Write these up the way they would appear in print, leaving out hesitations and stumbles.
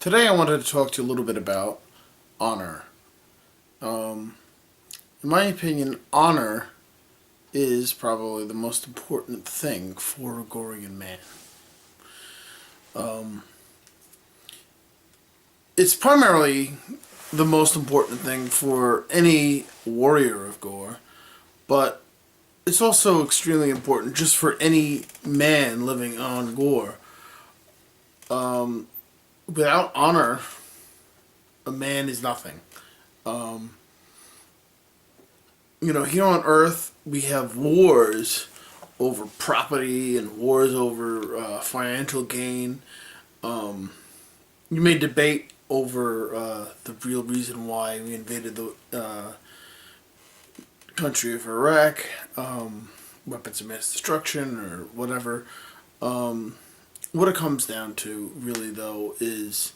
Today I wanted to talk to you a little bit about honor. In my opinion, honor is probably the most important thing for a Gorean man. It's primarily the most important thing for any warrior of Gore, but it's also extremely important just for any man living on Gore. Without honor, a man is nothing. Here on Earth, we have wars over property and wars over financial gain. You may debate over the real reason why we invaded the country of Iraq, weapons of mass destruction, or whatever. What it comes down to, really, though, is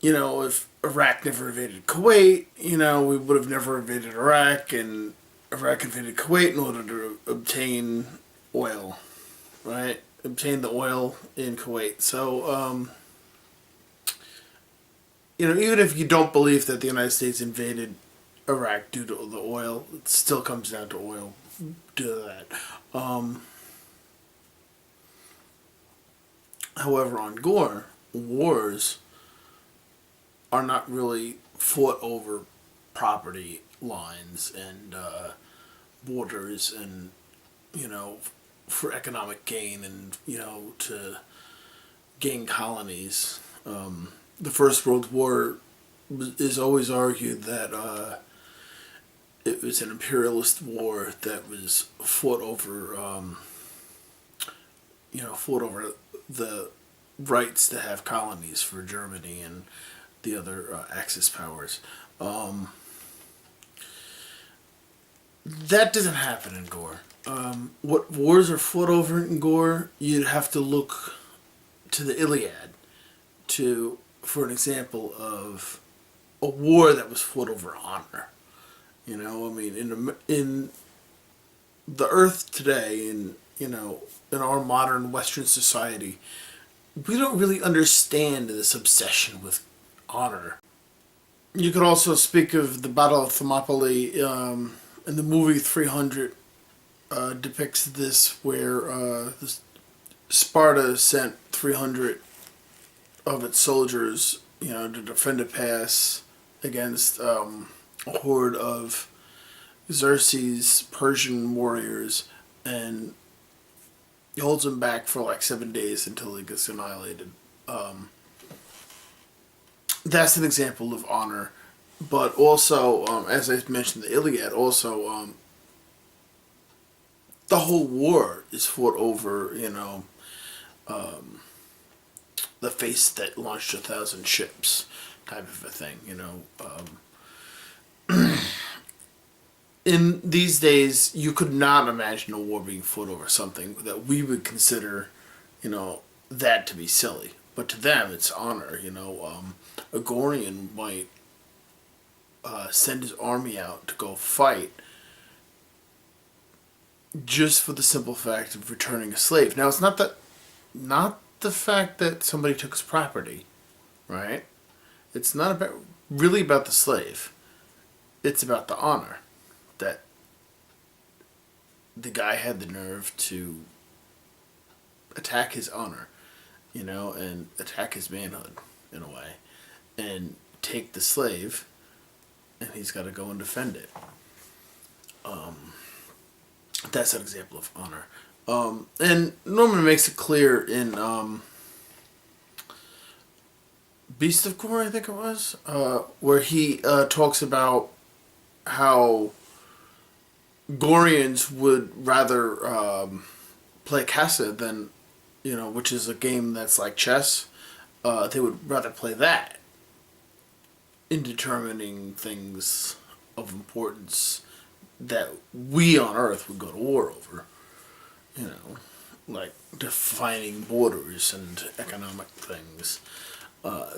if Iraq never invaded Kuwait, we would have never invaded Iraq, and Iraq invaded Kuwait in order to obtain oil, right? Obtain the oil in Kuwait. So, even if you don't believe that the United States invaded Iraq due to the oil, it still comes down to oil due to that. However, on Gore, wars are not really fought over property lines and borders and, for economic gain and, to gain colonies. The First World War is always argued that it was an imperialist war that was fought over, the rights to have colonies for Germany and the other Axis powers. That doesn't happen in Gore. What wars are fought over in Gore, you'd have to look to the Iliad for an example of a war that was fought over honor. In the Earth today, in our modern Western society, we don't really understand this obsession with honor. You could also speak of the Battle of Thermopylae. In the movie 300 depicts this, where Sparta sent 300 of its soldiers, to defend a pass against a horde of Xerxes' Persian warriors, and he holds them back for like 7 days until he gets annihilated. That's an example of honor. But also, as I mentioned, the Iliad, also, the whole war is fought over, the face that launched 1,000 ships type of a thing, In these days, you could not imagine a war being fought over something that we would consider, that to be silly. But to them, it's honor. A Gorean might send his army out to go fight just for the simple fact of returning a slave. Now, it's not the fact that somebody took his property, right? It's not really about the slave. It's about the honor that the guy had the nerve to attack his honor, and attack his manhood in a way, and take the slave, and he's got to go and defend it. That's an example of honor. And Norman makes it clear in Beast of Gore, I think it was, where he talks about how Goreans would rather play Casa than, which is a game that's like chess. They would rather play that in determining things of importance that we on Earth would go to war over. Like defining borders and economic things.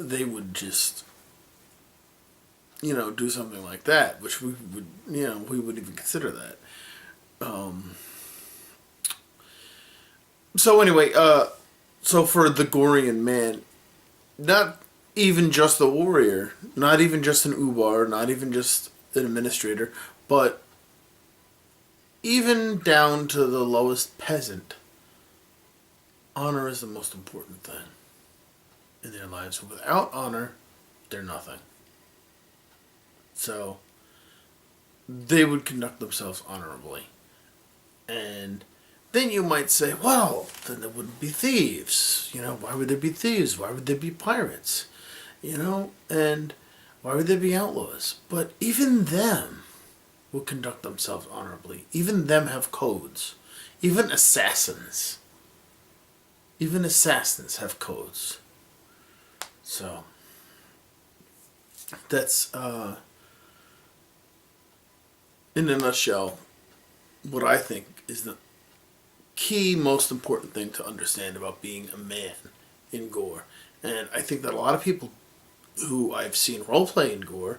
They would just, do something like that, which we would, we wouldn't even consider that. So anyway, so for the Gorean man, not even just a warrior, not even just an ubar, not even just an administrator, but even down to the lowest peasant, honor is the most important thing in their lives. Without honor, they're nothing. So they would conduct themselves honorably. And then you might say, well, then there wouldn't be thieves. Why would there be thieves? Why would there be pirates? And why would there be outlaws? But even them will conduct themselves honorably. Even them have codes. Even assassins. Even assassins have codes. So, that's, in a nutshell, what I think is the key, most important thing to understand about being a man in Gore. And I think that a lot of people who I've seen roleplay in Gore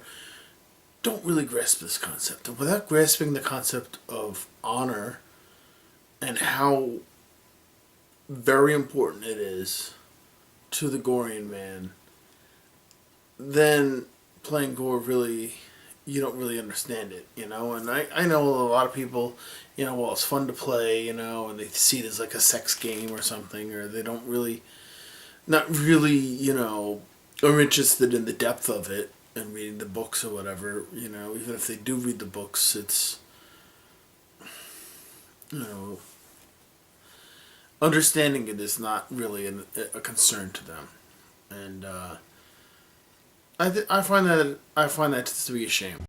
don't really grasp this concept. And without grasping the concept of honor and how very important it is to the Gorean man, then playing Gore really, you don't really understand it, And I know a lot of people, well, it's fun to play, and they see it as like a sex game or something, or they don't really, not really, are interested in the depth of it and reading the books or whatever, even if they do read the books, it's, understanding it is not really a concern to them. And I find that to be a shame.